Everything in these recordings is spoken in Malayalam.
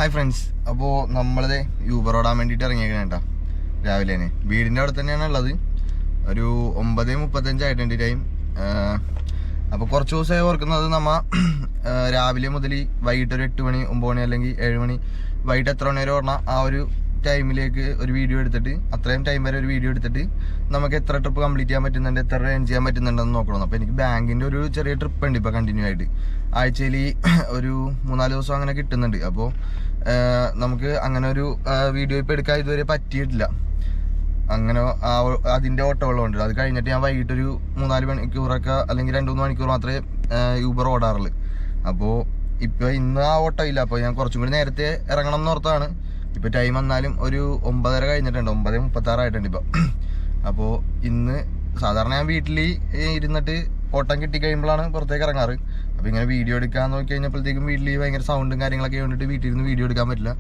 ഹായ് ഫ്രണ്ട്സ്, അപ്പോൾ നമ്മളത് യൂബർ ഓടാൻ വേണ്ടിയിട്ട് ഇറങ്ങിയേക്കണേ കേട്ടോ. രാവിലെ തന്നെ വീടിൻ്റെ അവിടെ തന്നെയാണ് ഉള്ളത്. ഒരു 9:35 ടൈം. അപ്പോൾ കുറച്ച് ദിവസമായി ഓർക്കുന്നത് രാവിലെ മുതൽ വൈകിട്ട് ഒരു 8 മണി 9 മണി അല്ലെങ്കിൽ 7 മണി വൈകിട്ട് എത്ര മണി വരെ ഓടണം ആ ഒരു ടൈമിലേക്ക് ഒരു വീഡിയോ എടുത്തിട്ട് അത്രയും ടൈം വരെ ഒരു വീഡിയോ എടുത്തിട്ട് നമുക്ക് എത്ര ട്രിപ്പ് കംപ്ലീറ്റ് ചെയ്യാൻ പറ്റുന്നുണ്ട്, എത്ര റേഞ്ച് ചെയ്യാൻ പറ്റുന്നുണ്ടെന്ന് നോക്കണം. അപ്പോൾ എനിക്ക് ബാങ്കിൻ്റെ ഒരു ചെറിയ ട്രിപ്പ് ഉണ്ട് ഇപ്പോൾ കണ്ടിന്യൂ ആയിട്ട്. ആഴ്ചയിൽ ഒരു 3-4 ദിവസം അങ്ങനെ കിട്ടുന്നുണ്ട്. അപ്പോൾ നമുക്ക് അങ്ങനെ ഒരു വീഡിയോ ഇപ്പോൾ എടുക്കാൻ ഇതുവരെ പറ്റിയിട്ടില്ല. അങ്ങനെ അതിൻ്റെ ഓട്ടമുള്ളതുകൊണ്ട് അത് കഴിഞ്ഞിട്ട് ഞാൻ വൈകിട്ടൊരു 3-4 മണിക്കൂറൊക്കെ അല്ലെങ്കിൽ 2-3 മണിക്കൂർ മാത്രമേ യൂബർ ഓടാറുള്ളൂ. അപ്പോൾ ഇപ്പോൾ ഇന്ന് ആ ഓട്ടം ഇല്ല. അപ്പോൾ ഞാൻ കുറച്ചും കൂടി നേരത്തെ ഇറങ്ങണം എന്നോർത്താണ്. ഇപ്പോൾ ടൈം വന്നാലും ഒരു 9:30 കഴിഞ്ഞിട്ടുണ്ട്, 9:36 ആയിട്ടുണ്ട് ഇപ്പോൾ. അപ്പോൾ ഇന്ന് സാധാരണ ഞാൻ വീട്ടിൽ ഇരുന്നിട്ട് ഓട്ടം കിട്ടിക്കഴിയുമ്പോഴാണ് പുറത്തേക്ക് ഇറങ്ങാറ്. അപ്പോൾ ഇങ്ങനെ വീഡിയോ എടുക്കാൻ നോക്കി കഴിഞ്ഞപ്പോഴത്തേക്കും വീട്ടിൽ ഭയങ്കര സൗണ്ടും കാര്യങ്ങളൊക്കെ വേണ്ടിയിട്ട് വീട്ടിൽ ഇരുന്ന് വീഡിയോ എടുക്കാൻ പറ്റില്ല.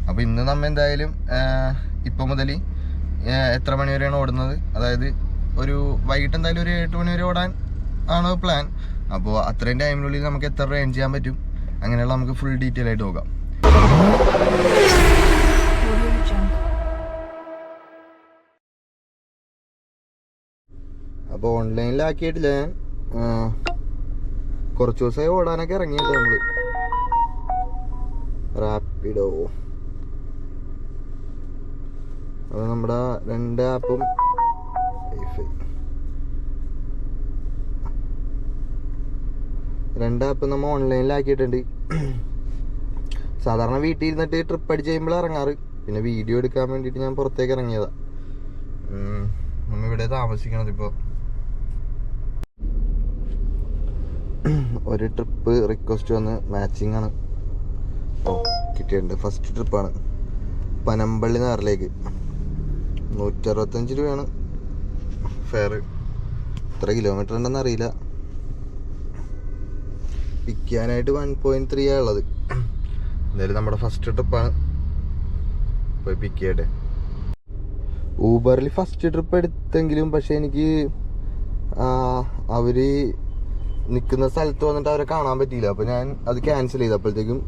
അപ്പോൾ ഇന്ന് നമ്മൾ എന്തായാലും ഇപ്പോൾ മുതൽ എത്ര മണി വരെയാണ് ഓടുന്നത്, അതായത് ഒരു വൈകിട്ട് എന്തായാലും ഒരു 8 മണി വരെ ഓടാൻ ആണ് പ്ലാൻ. അപ്പോൾ അത്രയും ടൈമിനുള്ളിൽ നമുക്ക് എത്ര റേഞ്ച് ചെയ്യാൻ പറ്റും അങ്ങനെയുള്ള നമുക്ക് ഫുൾ ഡീറ്റെയിൽ ആയിട്ട് നോക്കാം. അപ്പോൾ ഓൺലൈനിലാക്കിയിട്ടില്ല ഞാൻ. കുറച്ച് ദിവസമായി ഓടാനൊക്കെ ഇറങ്ങിയിട്ട് നമ്മൾ റാപ്പിഡോ. അത് നമ്മുടെ 2 ആപ്പും വൈഫൈ 2 ആപ്പ് നമ്മൾ ഓൺലൈനിലാക്കിയിട്ടുണ്ട്. സാധാരണ വീട്ടിൽ ഇരുന്നിട്ട് ട്രിപ്പ് അടിച്ച് കഴിയുമ്പോൾ ഇറങ്ങാറ്. പിന്നെ വീഡിയോ എടുക്കാൻ വേണ്ടിയിട്ട് ഞാൻ പുറത്തേക്ക് ഇറങ്ങിയതാ. നമ്മളിവിടെ താമസിക്കണത് ഇപ്പോൾ. ഒരു ട്രിപ്പ് റിക്വസ്റ്റ് വന്ന് മാച്ചിങ് ആണ് കിട്ടിയിട്ടുണ്ട്. ഫസ്റ്റ് ട്രിപ്പാണ് പനമ്പള്ളി നാറിലേക്ക്. 165 രൂപയാണ് ഫെയർ. എത്ര കിലോമീറ്റർ ഉണ്ടെന്ന് അറിയില്ല. പിക്ക് ചെയ്യാനായിട്ട് 1.3 ഉള്ളത്. എന്തായാലും നമ്മുടെ ഫസ്റ്റ് ട്രിപ്പാണ്. പോയി പിക്ക് ചെയ്യട്ടെ. ഊബറിൽ ഫസ്റ്റ് ട്രിപ്പ് എടുത്തെങ്കിലും പക്ഷെ എനിക്ക് അവര് നിൽക്കുന്ന സ്ഥലത്ത് വന്നിട്ട് അവരെ കാണാൻ പറ്റിയില്ല. അപ്പോൾ ഞാൻ അത് ക്യാൻസൽ ചെയ്തു. അപ്പോഴത്തേക്കും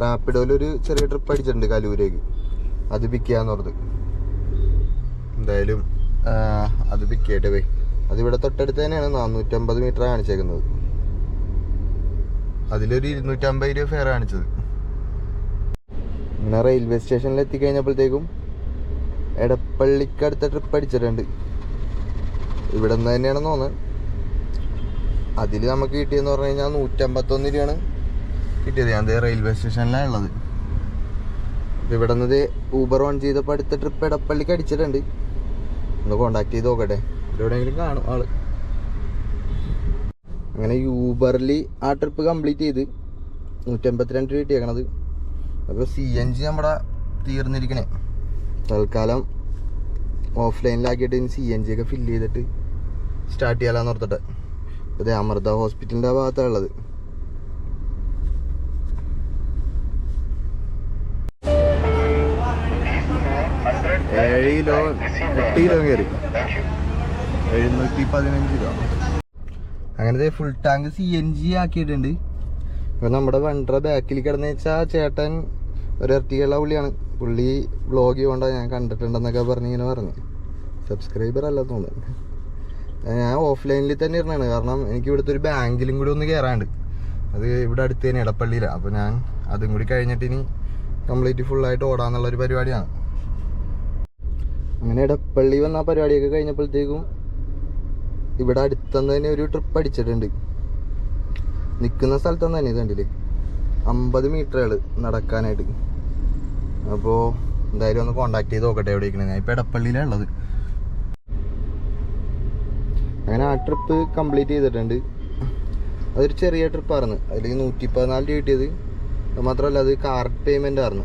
റാപ്പിഡോയിലൊരു ചെറിയ ട്രിപ്പ് അടിച്ചിട്ടുണ്ട് കലൂരേക്ക്. അത് പിക്ക് ചെയ്യാന്ന് പറഞ്ഞത്. എന്തായാലും അത് പിക്ക് ചെയ്യട്ടെ പോയി. അതിവിടെ തൊട്ടടുത്ത് തന്നെയാണ്. 450 മീറ്റർ കാണിച്ചേക്കുന്നത്. അതിലൊരു 250 രൂപ ഫെയർ കാണിച്ചത്. അങ്ങനെ റെയിൽവേ സ്റ്റേഷനിൽ എത്തിക്കഴിഞ്ഞപ്പോഴത്തേക്കും എടപ്പള്ളിക്കടുത്ത ട്രിപ്പ് അടിച്ചിട്ടുണ്ട്. ഇവിടെ നിന്ന് തന്നെയാണെന്ന് തോന്നുന്നത്. അതിൽ നമുക്ക് കിട്ടിയെന്ന് പറഞ്ഞു കഴിഞ്ഞാൽ 151 രൂപയാണ് കിട്ടിയത്. ഞാൻ റെയിൽവേ സ്റ്റേഷനിലാണ് ഉള്ളത്. ഇവിടെ നിന്ന് ഊബർ ഓൺ ചെയ്തപ്പോൾ അടുത്ത ട്രിപ്പ് എടപ്പള്ളിക്ക് അടിച്ചിട്ടുണ്ട്. ഒന്ന് കോണ്ടാക്ട് ചെയ്ത് നോക്കട്ടെ, എവിടെയെങ്കിലും കാണും ആള്. അങ്ങനെ യൂബറിൽ ആ ട്രിപ്പ് കംപ്ലീറ്റ് ചെയ്ത് 152 രൂപ കിട്ടിയേക്കണത്. അപ്പോൾ CNG നമ്മുടെ തീർന്നിരിക്കണേ. തൽക്കാലം ഓഫ്ലൈനിലാക്കിയിട്ട് ഇനി CNG ഒക്കെ ഫില്ല് ചെയ്തിട്ട് സ്റ്റാർട്ട് ചെയ്യാമെന്ന് ഓർത്തിട്ട്. അതെ, അമൃത ഹോസ്പിറ്റലിൻ്റെ ആ ഭാഗത്താണ് ഉള്ളത്. $8 കിലോ കയറി 715 രൂപ. അങ്ങനത്തെ ഫുൾ ടാങ്ക് CNG ആക്കിയിട്ടുണ്ട്. ഇപ്പൊ നമ്മുടെ വണ്ടറ ബാക്കിൽ കിടന്ന് വെച്ചാൽ ചേട്ടൻ ഒരു ഇരട്ടിയുള്ള പുള്ളിയാണ്. പുള്ളി വ്ളോഗ് ചെയ്യണ്ട ഞാൻ കണ്ടിട്ടുണ്ടെന്നൊക്കെ ഇങ്ങനെ പറഞ്ഞു. സബ്സ്ക്രൈബർ അല്ല തോന്നുന്നു. ഞാൻ ഓഫ്ലൈനിൽ തന്നെ ഇരുന്നാണ്. കാരണം എനിക്ക് ഇവിടുത്തെ ഒരു ബാങ്കിലും കൂടി ഒന്ന് കയറാണ്ട്. അത് ഇവിടെ അടുത്ത് തന്നെ ഇടപ്പള്ളിയിലാണ്. അപ്പോൾ ഞാൻ അതും കൂടി കഴിഞ്ഞിട്ട് ഇനി കംപ്ലീറ്റ് ഫുള്ളായിട്ട് ഓടാന്നുള്ളൊരു പരിപാടിയാണ്. അങ്ങനെ ഇടപ്പള്ളി വന്ന ആ പരിപാടിയൊക്കെ കഴിഞ്ഞപ്പോഴത്തേക്കും ഇവിടെ അടുത്തുനിന്ന് തന്നെ ഒരു ട്രിപ്പ് അടിച്ചിട്ടുണ്ട്. നിൽക്കുന്ന സ്ഥലത്തുനിന്ന് തന്നെ കണ്ടില്ലേ 50 മീറ്ററുകൾ നടക്കാനായിട്ട്. അപ്പോൾ എന്തായാലും ഒന്ന് കോണ്ടാക്ട് ചെയ്ത് നോക്കട്ടെ എവിടെ ഇരിക്കണേ. ഞാൻ ഇപ്പോൾ ഇടപ്പള്ളിയിലാണ് ഉള്ളത്. അങ്ങനെ ആ ട്രിപ്പ് കംപ്ലീറ്റ് ചെയ്തിട്ടുണ്ട്. അതൊരു ചെറിയ ട്രിപ്പായിരുന്നു. അതിൽ 114 രൂപ കിട്ടിയത്. അത് മാത്രമല്ല അത് കാർഡ് പേയ്മെൻ്റ് ആയിരുന്നു.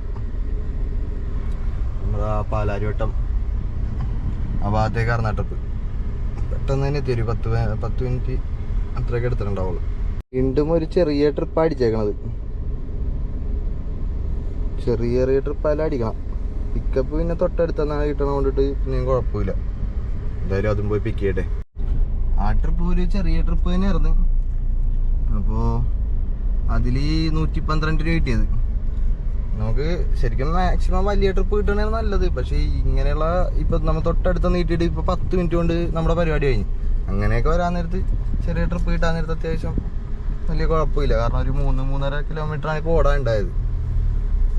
നമ്മുടെ പാലാരിവട്ടം ആ ഭാഗത്തേക്കായിരുന്നു ആ ട്രിപ്പ്. പെട്ടെന്ന് തന്നെ എത്തി. ഒരു 10 മിനിറ്റ് അത്രയൊക്കെ എടുത്തിട്ടുണ്ടാവുള്ളൂ. വീണ്ടും ഒരു ചെറിയ ട്രിപ്പ് അടിച്ചേക്കണത്. ചെറിയ ട്രിപ്പായാലും അടിക്കണം. പിക്കപ്പ് പിന്നെ തൊട്ടടുത്തെന്നാണ് കിട്ടണ കൊണ്ടിട്ട് പിന്നെയും കുഴപ്പമില്ല. എന്തായാലും അതും പോയി പിക്ക് ചെയ്യട്ടെ. ആ ട്രിപ്പ് ഒരു ചെറിയ ട്രിപ്പ് തന്നെയായിരുന്നു. അപ്പോൾ അതിൽ 112 രൂപ കിട്ടിയത്. നമുക്ക് ശരിക്കും മാക്സിമം വലിയ ട്രിപ്പ് കിട്ടണതാണ് നല്ലത്. പക്ഷേ ഇങ്ങനെയുള്ള ഇപ്പം നമ്മൾ തൊട്ടടുത്ത് നീട്ടിയിട്ട് ഇപ്പോൾ 10 മിനിറ്റ് കൊണ്ട് നമ്മുടെ പരിപാടി കഴിഞ്ഞു. അങ്ങനെയൊക്കെ വരാൻ നേരത്ത് ചെറിയ ട്രിപ്പ് കിട്ടാൻ നേരത്ത് അത്യാവശ്യം വലിയ കുഴപ്പമില്ല. കാരണം ഒരു 3-3.5 കിലോമീറ്ററാണ് ഇപ്പോൾ ഓടാൻ ഉണ്ടായത്.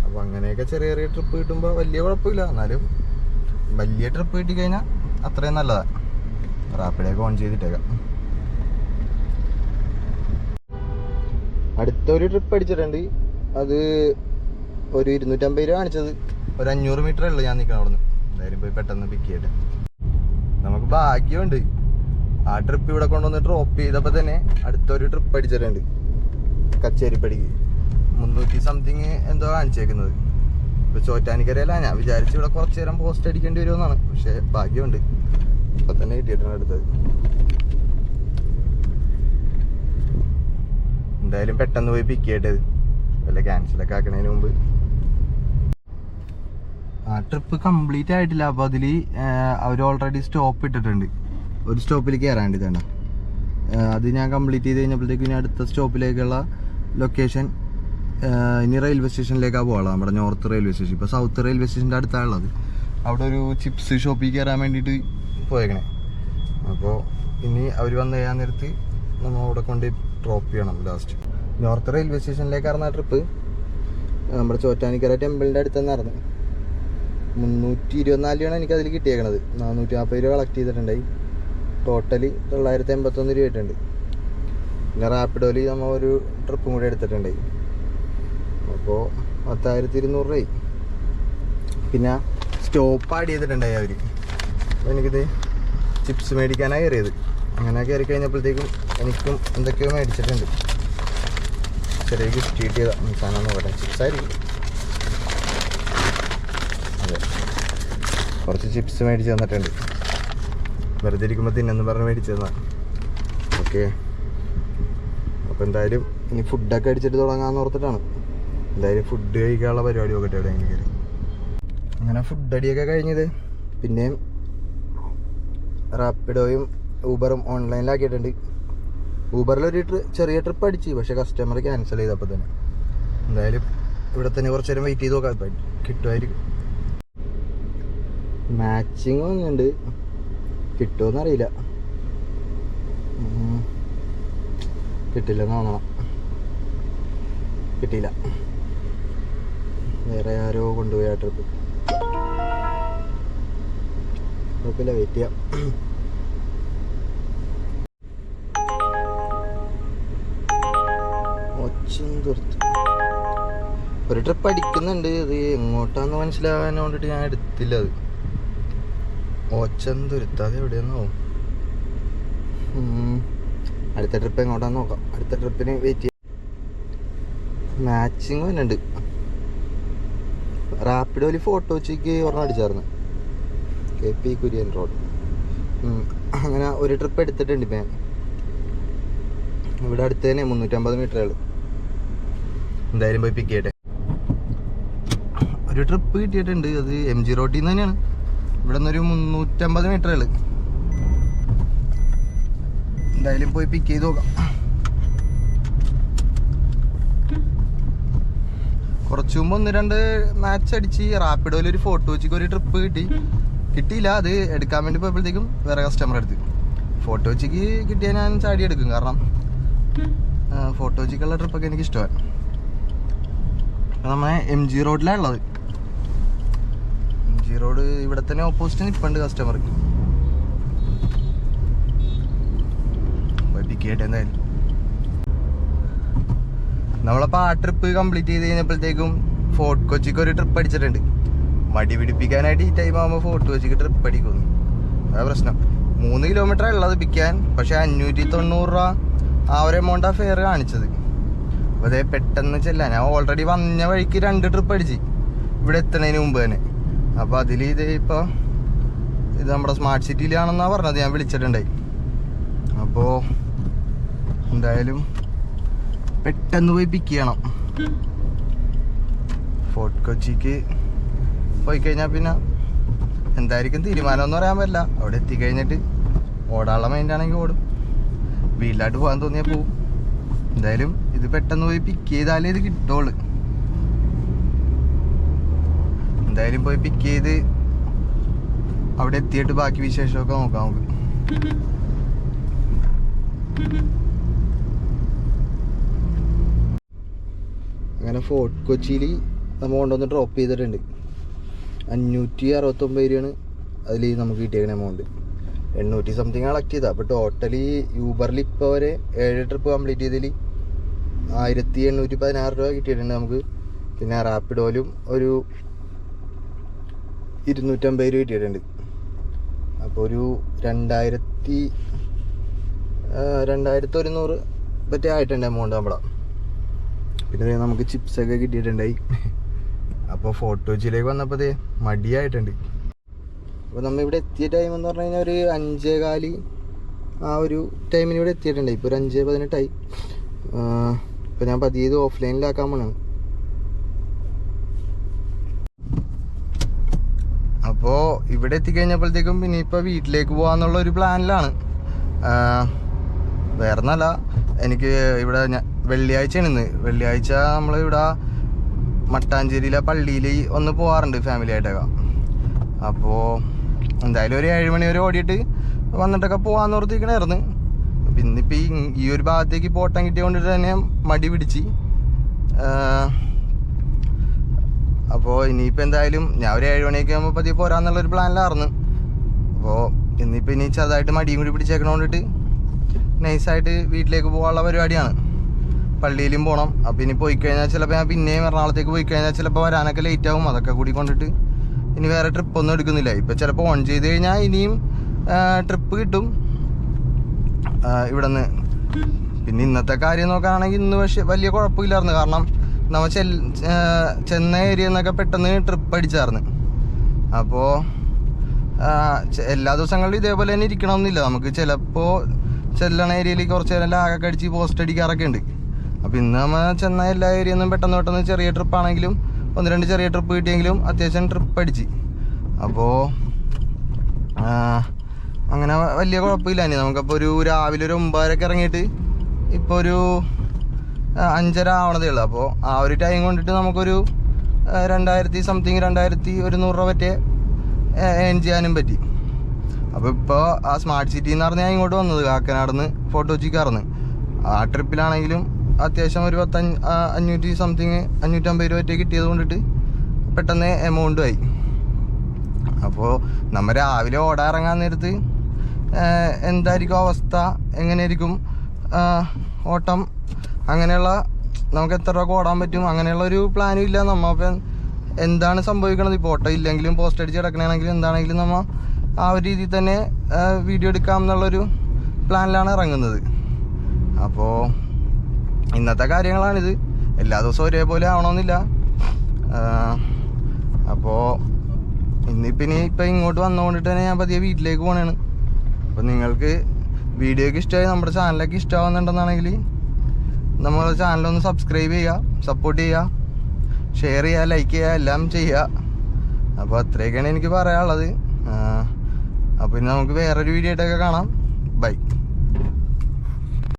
അപ്പോൾ അങ്ങനെയൊക്കെ ചെറിയ ചെറിയ ട്രിപ്പ് കിട്ടുമ്പോൾ വലിയ കുഴപ്പമില്ല. എന്നാലും വലിയ ട്രിപ്പ് കിട്ടിക്കഴിഞ്ഞാൽ അത്രയും നല്ലതാണ്. റാപ്പിഡൊക്കെ ഓൺ ചെയ്തിട്ടേക്കാം. അടുത്തൊരു ട്രിപ്പ് അടിച്ചിട്ടുണ്ട്. അത് ഒരു 250 രൂപ കാണിച്ചത്. ഒരു 500 മീറ്ററേ ഉള്ളൂ ഞാൻ നിൽക്കണം അവിടെ നിന്ന്. എന്തായാലും പോയി പെട്ടെന്ന് പിക്ക് ചെയ്യട്ടെ. നമുക്ക് ഭാഗ്യമുണ്ട്. ആ ട്രിപ്പ് ഇവിടെ കൊണ്ടുവന്ന് ഡ്രോപ്പ് ചെയ്തപ്പോൾ തന്നെ അടുത്തൊരു ട്രിപ്പ് അടിച്ചിട്ടുണ്ട്. കച്ചേരിപ്പടിക്ക് 300 സംതിങ് എന്തോ കാണിച്ചേക്കുന്നത്. ഇപ്പോൾ ചോറ്റാനിക്കരയല്ല. ഞാൻ വിചാരിച്ചു ഇവിടെ കുറച്ച് നേരം പോസ്റ്റ് അടിക്കേണ്ടി വരുമെന്നാണ്. പക്ഷേ ഭാഗ്യമുണ്ട്, ഇപ്പം തന്നെ കിട്ടിയിട്ടുണ്ട് അടുത്തത്. എന്തായാലും പെട്ടെന്ന് പോയി പിക്ക് ചെയ്യട്ടത്, വല്ല ക്യാൻസലൊക്കെ ആക്കണതിന് മുമ്പ്. ആ ട്രിപ്പ് കംപ്ലീറ്റ് ആയിട്ടില്ല. അപ്പോൾ അതിൽ അവർ ഓൾറെഡി സ്റ്റോപ്പ് ഇട്ടിട്ടുണ്ട്. ഒരു സ്റ്റോപ്പിൽ കയറാണ്ട് ഇതേണ്ട. അത് ഞാൻ കംപ്ലീറ്റ് ചെയ്ത് കഴിഞ്ഞപ്പോഴത്തേക്കും ഇനി അടുത്ത സ്റ്റോപ്പിലേക്കുള്ള ലൊക്കേഷൻ ഇനി റെയിൽവേ സ്റ്റേഷനിലേക്കാണ് പോകാനുള്ളത്. നമ്മുടെ നോർത്ത് റെയിൽവേ സ്റ്റേഷൻ. ഇപ്പോൾ സൗത്ത് റെയിൽവേ സ്റ്റേഷൻ്റെ അടുത്താണുള്ളത്. അവിടെ ഒരു ചിപ്സ് ഷോപ്പിൽ കയറാൻ വേണ്ടിയിട്ട് പോയേക്കണേ. അപ്പോൾ ഇനി അവർ വന്ന് കഴിയാൻ നേരത്ത് നമ്മൾ അവിടെ കൊണ്ട് ഡ്രോപ്പ് ചെയ്യണം. ലാസ്റ്റ് നോർത്ത് റെയിൽവേ സ്റ്റേഷനിലേക്കായിരുന്ന ട്രിപ്പ് നമ്മുടെ ചോറ്റാനിക്കര ടെമ്പിളിൻ്റെ അടുത്ത് തന്നെയായിരുന്നു. 324 രൂപയാണ് എനിക്കതിൽ കിട്ടിയേക്കണത്. 440 രൂപ കളക്ട് ചെയ്തിട്ടുണ്ടായി. ടോട്ടലി 981 രൂപ ആയിട്ടുണ്ട്. പിന്നെ റാപ്പിഡോയിൽ നമ്മൾ ഒരു ട്രിപ്പും കൂടി എടുത്തിട്ടുണ്ടായി. അപ്പോൾ 10,200 രൂപയായി. പിന്നെ സ്റ്റോപ്പ് ആഡ് ചെയ്തിട്ടുണ്ടായി അവർ. അപ്പോൾ എനിക്കിത് ചിപ്സ് മേടിക്കാനാണ് കയറിയത്. അങ്ങനെ കയറി കഴിഞ്ഞപ്പോഴത്തേക്കും എനിക്കും എന്തൊക്കെയോ മേടിച്ചിട്ടുണ്ട്. ചെറിയ ഗിഫ്റ്റ് കിട്ടിയതാ. സാധനം നോക്കട്ടെ. ചിപ്സായിരിക്കും. അതെ, കുറച്ച് ചിപ്സ് മേടിച്ച് തന്നിട്ടുണ്ട്. വെറുതെ ഇരിക്കുമ്പോൾ തിന്നെന്ന് പറഞ്ഞ് മേടിച്ച് തന്നാ. ഓക്കെ, അപ്പോൾ എന്തായാലും ഇനി ഫുഡൊക്കെ അടിച്ചിട്ട് തുടങ്ങാമെന്ന് ഓർത്തിട്ടാണ്. എന്തായാലും ഫുഡ് കഴിക്കാനുള്ള പരിപാടി നോക്കട്ടെ അവിടെ എങ്ങനെ കയറി. അങ്ങനെ ഫുഡ് അടിയൊക്കെ കഴിഞ്ഞത്. പിന്നെയും റാപ്പിഡോയും ഊബറും ഓൺലൈനിലാക്കിയിട്ടുണ്ട്. ഊബറിലൊരു ചെറിയ ട്രിപ്പ് അടിച്ച്, പക്ഷേ കസ്റ്റമർ ക്യാൻസൽ ചെയ്തപ്പോൾ തന്നെ. എന്തായാലും ഇവിടെ തന്നെ കുറച്ച് നേരം വെയിറ്റ് ചെയ്ത് നോക്കാം, കിട്ടുമായിരിക്കും. മാച്ചിങ് ഒന്നുണ്ട്, കിട്ടുമെന്നറിയില്ല. കിട്ടില്ലെന്ന് തോന്നണം. കിട്ടിയില്ല. വേറെ ആരോ കൊണ്ടുപോയി ആ ട്രിപ്പ്. കുഴപ്പമില്ല, വെയിറ്റ് ചെയ്യാം. ഒരു ട്രിപ്പ് അടിക്കുന്നുണ്ട്. അത് എങ്ങോട്ടാന്ന് മനസ്സിലാകാൻ വേണ്ടിയിട്ട് ഞാൻ എടുത്തില്ല. അത് ഓച്ചന്തുരുത്ത്, അത് എവിടെയാന്നോ. അടുത്ത ട്രിപ്പ് എങ്ങോട്ടാന്ന് നോക്കാം. അടുത്ത ട്രിപ്പിന് വെയിറ്റ് ചെയ്യാം. മാച്ചിങ് തന്നെയുണ്ട്. റാപ്പിഡോയിൽ ഫോട്ടോച്ചിക്ക് ഒരെണ്ണം അടിച്ചായിരുന്നു. KP Kurian road. അങ്ങനെ ഒരു ട്രിപ്പ് എടുത്തിട്ടുണ്ട് ഇപ്പം ഞാൻ. ഇവിടെ അടുത്ത് തന്നെ 350 മീറ്ററേ ഉള്ളൂ. എന്തായാലും പോയി പിക്ക് ചെയ്യട്ടെ. ഒരു ട്രിപ്പ് കിട്ടിയിട്ടുണ്ട്. അത് MG റോഡിൽ നിന്ന് തന്നെയാണ്. ഇവിടെ നിന്നൊരു 350 മീറ്ററേ ഉള്ളൂ. എന്തായാലും പോയി പിക്ക് ചെയ്ത് നോക്കാം. കുറച്ച് മുമ്പ് 1-2 മാച്ച് അടിച്ച് റാപ്പിഡോയിൽ ഒരു ഫോട്ടോ വെച്ചിക്ക് ഒരു ട്രിപ്പ് കിട്ടിയില്ല. അത് എടുക്കാൻ വേണ്ടി പോയപ്പോഴത്തേക്കും വേറെ കസ്റ്റമർ എടുത്ത്. ഫോട്ടോ വെച്ചിക്ക് കിട്ടിയാൽ ഞാൻ ചാടി എടുക്കും. കാരണം ഫോട്ടോ വെച്ചിക്കുള്ള ട്രിപ്പൊക്കെ എനിക്ക് ഇഷ്ടമാണ്. നമ്മളെ MG റോഡിലാണ് ഉള്ളത്. MG റോഡ് ഇവിടെ തന്നെ ഓപ്പോസിറ്റ് നിൽപ്പുണ്ട് കസ്റ്റമർക്ക്. പിക്ക് ചെയ്യട്ടെ. എന്തായാലും നമ്മളപ്പോൾ ആ ട്രിപ്പ് കംപ്ലീറ്റ് ചെയ്ത് കഴിഞ്ഞപ്പോഴത്തേക്കും ഫോർട്ട് കൊച്ചിക്ക് ഒരു ട്രിപ്പ് അടിച്ചിട്ടുണ്ട്. മടി പിടിപ്പിക്കാനായിട്ട് ഈ ടൈം ആകുമ്പോൾ ഫോർട്ട് കൊച്ചിക്ക് ട്രിപ്പ് അടിക്കുന്നു. അതാ പ്രശ്നം. 3 കിലോമീറ്ററാണ് ഉള്ളത് പിക്കാൻ. പക്ഷേ 590 രൂപ ആ ഒരു എമൗണ്ടാണ് ഫെയർ കാണിച്ചത്. അപ്പോൾ അതേ പെട്ടെന്ന് ചെല്ലാൻ. ഞാൻ ഓൾറെഡി വന്ന വഴിക്ക് 2 ട്രിപ്പ് അടിച്ച് ഇവിടെ എത്തുന്നതിന് മുമ്പ് തന്നെ. അപ്പോൾ അതിൽ ഇത് ഇപ്പോൾ ഇത് നമ്മുടെ സ്മാർട്ട് സിറ്റിയിലാണെന്നാണ് പറഞ്ഞത്. ഞാൻ വിളിച്ചിട്ടുണ്ടായി. അപ്പോൾ എന്തായാലും പെട്ടെന്ന് പോയി പിക്ക് ചെയ്യണം. ഫോർട്ട് കൊച്ചിക്ക് പോയി കഴിഞ്ഞാൽ പിന്നെ എന്തായിരിക്കും തീരുമാനമെന്ന് പറയാൻ പറ്റില്ല. അവിടെ എത്തിക്കഴിഞ്ഞിട്ട് ഓടാനുള്ള മൈൻഡാണെങ്കിൽ ഓടും, വീട്ടിലായിട്ട് പോകാൻ തോന്നിയാൽ പോവും. എന്തായാലും ഇത് പെട്ടെന്ന് പോയി പിക്ക് ചെയ്താലേ ഇത് കിട്ടുള്ളൂ. എന്തായാലും പോയി പിക്ക് ചെയ്ത് അവിടെ എത്തിയിട്ട് ബാക്കി വിശേഷമൊക്കെ നോക്കാം നമുക്ക്. അങ്ങനെ ഫോർട്ട് കൊച്ചിയിൽ നമ്മൾ കൊണ്ടുവന്ന് ഡ്രോപ്പ് ചെയ്തിട്ടുണ്ട്. 569 രൂപയാണ് അതിൽ നമുക്ക് കിട്ടിയേക്കുന്ന എമൗണ്ട്. 800 സംതിങ് കളക്ട് ചെയ്താൽ. അപ്പോൾ ടോട്ടലി യൂബറിൽ ഇപ്പോൾ വരെ 7 ട്രിപ്പ് കംപ്ലീറ്റ് ചെയ്തതിൽ 1816 രൂപ കിട്ടിയിട്ടുണ്ട് നമുക്ക്. പിന്നെ റാപ്പിഡോയിലും ഒരു 250 രൂപ കിട്ടിയിട്ടുണ്ട്. അപ്പോൾ ഒരു 2100 പറ്റേ ആയിട്ടുണ്ട് എമൗണ്ട് നമ്മളെ. പിന്നെ നമുക്ക് ചിപ്സൊക്കെ കിട്ടിയിട്ടുണ്ടായി. അപ്പോൾ ഫോർട്ട് കൊച്ചിയിലേക്ക് വന്നപ്പോൾ മടിയായിട്ടുണ്ട്. അപ്പോൾ നമ്മൾ ഇവിടെ എത്തിയ ടൈം എന്ന് പറഞ്ഞു കഴിഞ്ഞാൽ ഒരു 5:15 ആ ഒരു ടൈമിന് ഇവിടെ എത്തിയിട്ടുണ്ട്. ഇപ്പോൾ ഒരു 5:18 ഇപ്പോൾ ഞാൻ പതിയത് ഓഫ്ലൈനിലാക്കാൻ പോകണം. അപ്പോൾ ഇവിടെ എത്തിക്കഴിഞ്ഞപ്പോഴത്തേക്കും പിന്നെ ഇപ്പോൾ വീട്ടിലേക്ക് പോകാമെന്നുള്ള ഒരു പ്ലാനിലാണ്. വേറെ ഒന്നല്ല, എനിക്ക് ഇവിടെ വെള്ളിയാഴ്ചയാണ് ഇന്ന്. വെള്ളിയാഴ്ച നമ്മളിവിടെ മട്ടാഞ്ചേരിയിലെ പള്ളിയിൽ ഒന്ന് പോകാറുണ്ട് ഫാമിലി ആയിട്ടൊക്കെ. അപ്പോൾ എന്തായാലും ഒരു 7 മണി വരെ ഓടിയിട്ട് വന്നിട്ടൊക്കെ പോകാമെന്ന് ഓർത്തിരിക്കണമായിരുന്നു. അപ്പം ഇന്നിപ്പോൾ ഈ ഒരു ഭാഗത്തേക്ക് പോട്ടം കിട്ടിയ കൊണ്ടിട്ട് തന്നെ മടി പിടിച്ച്. അപ്പോൾ ഇനിയിപ്പോൾ എന്തായാലും ഞാൻ ഒരു 7 മണിയൊക്കെ ആകുമ്പോൾ പതിയെ പോരാന്നുള്ളൊരു പ്ലാനിലായിരുന്നു. അപ്പോൾ ഇന്നിപ്പോൾ ഇനി ചെറുതായിട്ട് മടിയും കൂടി പിടിച്ചേക്കണ കൊണ്ടിട്ട് നൈസായിട്ട് വീട്ടിലേക്ക് പോകാനുള്ള പരിപാടിയാണ്. പള്ളിയിലും പോകണം. അപ്പോൾ ഇനി പോയി കഴിഞ്ഞാൽ ചിലപ്പോൾ ഞാൻ പിന്നെയും എറണാകുളത്തേക്ക് പോയി കഴിഞ്ഞാൽ ചിലപ്പോൾ വരാനൊക്കെ ലേറ്റ് ആവും. അതൊക്കെ കൂടി കൊണ്ടിട്ട് ഇനി വേറെ ട്രിപ്പൊന്നും എടുക്കുന്നില്ല. ഇപ്പോൾ ചിലപ്പോൾ ഓൺ ചെയ്ത് കഴിഞ്ഞാൽ ഇനിയും ട്രിപ്പ് കിട്ടും ഇവിടെ നിന്ന്. പിന്നെ ഇന്നത്തെ കാര്യം നോക്കുകയാണെങ്കിൽ ഇന്ന് പക്ഷേ വലിയ കുഴപ്പമില്ലായിരുന്നു. കാരണം നമ്മൾ ചെന്ന ഏരിയ എന്നൊക്കെ പെട്ടെന്ന് ട്രിപ്പ് അടിച്ചായിരുന്നു. അപ്പോൾ എല്ലാ ദിവസങ്ങളിലും ഇതേപോലെ തന്നെ ഇരിക്കണമെന്നില്ല. നമുക്ക് ചിലപ്പോൾ ചെല്ലണ ഏരിയയിൽ കുറച്ച് നേരം ലാഗൊക്കെ അടിച്ച് പോസ്റ്റ് അടിക്കാറൊക്കെ ഉണ്ട്. അപ്പോൾ ഇന്ന് നമ്മൾ ചെന്ന എല്ലാ ഏരിയയൊന്നും പെട്ടെന്ന് ചെറിയ ട്രിപ്പാണെങ്കിലും 1-2 ചെറിയ ട്രിപ്പ് കിട്ടിയെങ്കിലും അത്യാവശ്യം ട്രിപ്പ് അടിച്ച്. അപ്പോൾ അങ്ങനെ വലിയ കുഴപ്പമില്ല. ഇനി നമുക്കപ്പോൾ ഒരു രാവിലെ ഒരു 9:30 ഇറങ്ങിയിട്ട് ഇപ്പോൾ ഒരു 5:30 ആവണതേ ഉള്ളൂ. അപ്പോൾ ആ ഒരു ടൈം കൊണ്ടിട്ട് നമുക്കൊരു 2000 സംതിങ് 2100 രൂപ പറ്റേ ഏൺ ചെയ്യാനും പറ്റി. അപ്പോൾ ഇപ്പോൾ ആ സ്മാർട്ട് സിറ്റി എന്ന് പറഞ്ഞാൽ ഞാൻ ഇങ്ങോട്ട് വന്നത് കാക്കനാട് നിന്ന് ഫോർട്ട് കൊച്ചിക്കാർന്ന്. ആ ട്രിപ്പിലാണെങ്കിലും അത്യാവശ്യം ഒരു 500 സംതിങ് 550 രൂപ കിട്ടിയത് കൊണ്ടിട്ട് പെട്ടെന്ന് എമൗണ്ടും ആയി. അപ്പോൾ നമ്മൾ രാവിലെ ഓടാൻ നേരത്ത് എന്തായിരിക്കും അവസ്ഥ, എങ്ങനെയായിരിക്കും ഓട്ടം, അങ്ങനെയുള്ള നമുക്ക് എത്ര രൂപ ഓടാൻ പറ്റും, അങ്ങനെയുള്ളൊരു പ്ലാനും ഇല്ല. നമ്മൾ അപ്പം എന്താണ് സംഭവിക്കണത്, ഇപ്പോൾ ഓട്ടം ഇല്ലെങ്കിലും പോസ്റ്റ് അടിച്ച് കിടക്കണമെങ്കിലും എന്താണെങ്കിലും നമ്മൾ ആ ഒരു രീതിയിൽ തന്നെ വീഡിയോ എടുക്കാം എന്നുള്ളൊരു പ്ലാനിലാണ് ഇറങ്ങുന്നത്. അപ്പോൾ ഇന്നത്തെ കാര്യങ്ങളാണിത്. എല്ലാ ദിവസവും ഒരേപോലെ ആവണമെന്നില്ല. അപ്പോൾ ഇപ്പം ഇങ്ങോട്ട് വന്നുകൊണ്ടിട്ട് തന്നെ ഞാൻ പതിയെ വീട്ടിലേക്ക് പോകണതാണ്. അപ്പോൾ നിങ്ങൾക്ക് വീഡിയോയ്ക്ക് ഇഷ്ടമായി, നമ്മുടെ ചാനലൊക്കെ ഇഷ്ടമാവുന്നുണ്ടെന്നാണെങ്കിൽ നമ്മുടെ ചാനലൊന്ന് സബ്സ്ക്രൈബ് ചെയ്യുക, സപ്പോർട്ട് ചെയ്യുക, ഷെയർ ചെയ്യുക, ലൈക്ക് ചെയ്യുക, എല്ലാം ചെയ്യുക. അപ്പോൾ അത്രയൊക്കെയാണ് എനിക്ക് പറയാനുള്ളത്. അപ്പോൾ ഇനി നമുക്ക് വേറൊരു വീഡിയോ ആയിട്ടൊക്കെ കാണാം. ബൈ.